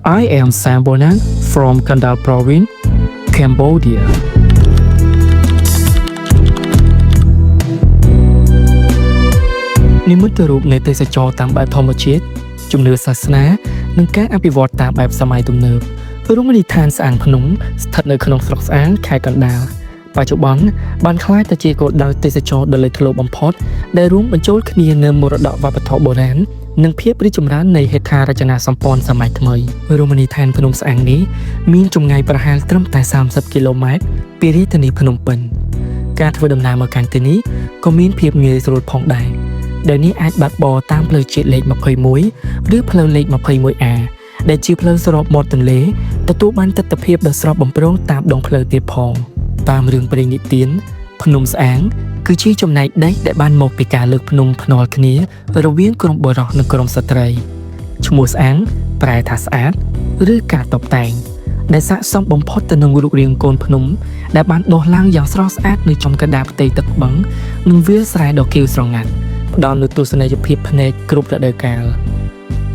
I am Sam Bonan from Kandal Province, Cambodia. និមិត្តរូបនៃទេសចរតាមបែបធម្មជាតិជំនឿសាសនានិងការអភិវឌ្ឍតាមបែបសម័យទំនើបរមណីយដ្ឋានស្អាងភ្នំស្ថិតនៅក្នុងស្រុកស្អាងខេត្តកណ្ដាលបច្ចុប្បន្នបានក្លាយទៅជាគោលដៅទេសចរដ៏លេចធ្លោបំផុតដែលរួមបញ្ចូលគ្នានូវមរតកវប្បធម៌បុរាណនិងភាពរីកចម្រើននៃហេដ្ឋារចនាសម្ព័ន្ធសម័យថ្មីរមណីយដ្ឋានភ្នំស្អាងនេះមានចម្ងាយប្រហែលត្រឹមតែ30គីឡូម៉ែត្រពីរាជធានីភ្នំពេញការធ្វើដំណើរមកកាន់ទីនេះក៏មានភាពងាយស្រួលផងដែរដែលនេះអាចបើកបរតាមផ្លូវជាតិលេខ21ឬផ្លូវលេខ 21A ដែលជាផ្លូវស្របមាត់ទន្លេទទួលបានទិដ្ឋភាពដ៏ស្រស់បំព្រងតាមដងផ្លូវទៀតផងតាមរឿងព្រេងនិទានភ្នំស្អាងគឺជាចំណែកដីដែលបានមកពីការលើកភ្នំភ្នាល់គ្នារវាងក្រុមបុរសនិងក្រុមស្ត្រីឈ្មោះស្អាងប្រែថាស្អាតឬការតុបតែងដែលស័ក្តិសមបំផុតទៅនឹងរូបរាងកូនភ្នំដែលបានដុះឡើងយ៉ាងស្រស់ស្អាតនៅចំកណ្ដាលផ្ទៃទឹកបឹងនិងវាលស្រែដ៏ខៀវស្រងាត់ផ្ដល់នូវទស្សនីយភាពភ្នែកគ្រប់រដូវកាល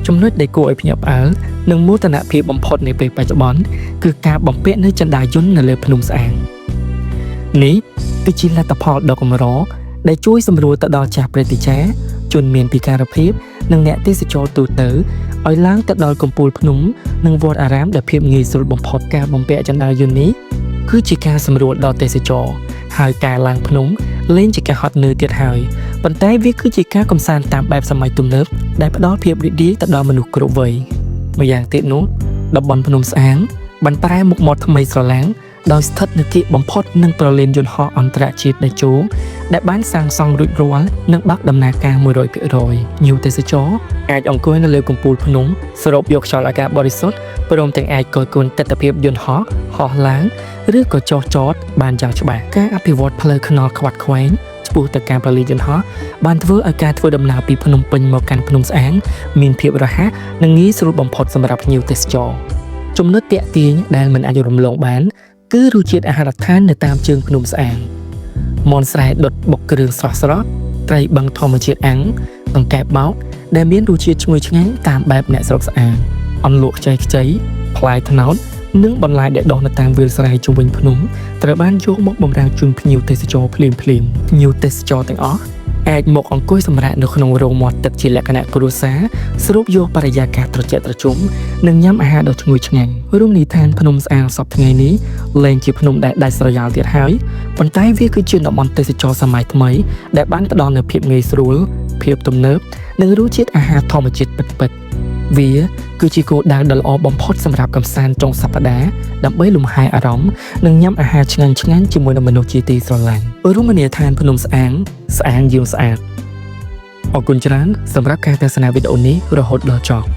ចំណុចដែលគួរឲ្យភ្ញាក់ផ្អើលនិងមោទនភាពបំផុតនៃពេលបច្ចុប្បន្នគឺការបំពាក់នូវចន្ទាយន្តនៅលើភ្នំស្អាងនេះគឺជាលទ្ធផលដ៏កម្រដែលជួយសម្រួលទៅដល់ចាស់ព្រឹទ្ធាចារ្យជនមានពិការភាពនិងអ្នកទេសចរទូទៅឲ្យឡើងទៅដល់កំពូលភ្នំនិងវត្តអារាមដែលភាពងាយស្រួលបំផុតការបំពាក់ចន្ទាយន្តនេះគឺជាការសម្រួលដល់ទេសចរហើយការឡើងភ្នំលែងជាការហត់នឿយទៀតហើយប៉ុន្តែវាគឺជាការកម្សាន្តតាមបែបសម័យទំនើបដែលផ្ដល់ភាពរីករាយទៅដល់មនុស្សគ្រប់វ័យម្យ៉ាងទៀតនោះតំបន់ភ្នំស្អាងបានប្រែមុខមាត់ថ្មីស្រឡាំងដោយស្ថិតនៅគៀកបំផុតនឹងប្រលានយន្តហោះអន្តរជាតិដេជោដែលបានសាងសង់រួចរាល់និងបើកដំណើរការ 100% ញៀវទេសចរអាចអង្គុយនៅលើកំពូលភ្នំស្រូបយកខ្យល់អាកាសបរិសុទ្ធព្រមទាំងអាចគយគន់ទិដ្ឋភាពយន្តហោះហោះឡើងឬក៏ចុះចតបានយ៉ាងច្បាស់ការអភិវឌ្ឍផ្លូវថ្នល់ខ្វាត់ខ្វែងឆ្ពោះទៅការប្រលានយន្តហោះបានធ្វើឲ្យការធ្វើដំណើរពីភ្នំពេញមកកាន់ភ្នំស្អាងមានភាពរហ័សនិងងាយស្រួលបំផុតសម្រាប់ភ្ញៀវទេសចរចំណុចទាក់ទាញដែលមិនអាចរំលងបានគឺរសជាតិអាហារដ្ឋាននៅតាមជើងភ្នំស្អាងមាន់ស្រែដុតបុកគ្រឿងស្រស់ៗត្រីបឹងធម្មជាតិអាំងនិងកែបបោកដែលមានរសជាតិឈ្ងុយឆ្ងាញ់តាមបែបអ្នកស្រុកស្អាងអន្លក់ខ្ចីផ្លែត្នោតនិងបន្លែដែលដុះនៅតាមវាលស្រែជុំវិញភ្នំត្រូវបានយកមកបម្រើជូនភ្ញៀវទេសចរភ្លាមភ្ញៀវទេសចរទាំងអស់អាចមកអង្គុយសម្រាកនៅក្នុងរោងមាត់ទឹកជាលក្ខណៈគ្រួសារស្រូបយកបរិយាកាសត្រជាក់ត្រជុំនិងញ៉ាំអាហារដ៏ឈ្ងុយឆ្ងាញ់រមណីយដ្ឋានភ្នំស្អាងសពថ្ងៃនេះលែងជាភ្នំដែលដាច់ស្រយាលទៀតហើយប៉ុន្តែវាគឺជាតំបន់ទេសចរសម័យថ្មីដែលបានផ្ដល់នូវភាពងាយស្រួលភាពទំនើបនិងរសជាតិអាហារធម្មជាតិពិតៗវាគឺជាគោលដៅដ៏ល្អបំផុតសម្រាប់កម្សាន្តចុងសប្តាហ៍ដើម្បីលំហែអារម្មណ៍និងញ៉ាំអាហារឆ្ងាញ់ៗជាមួយនឹងមនុស្សជាទីស្រឡាញ់រមណីយដ្ឋានភ្នំស្អាងស្អាងយាងស្អាតអរគុណច្រើនសម្រាប់ការទស្សនាវីដេអូនេះរហូតដល់ចប់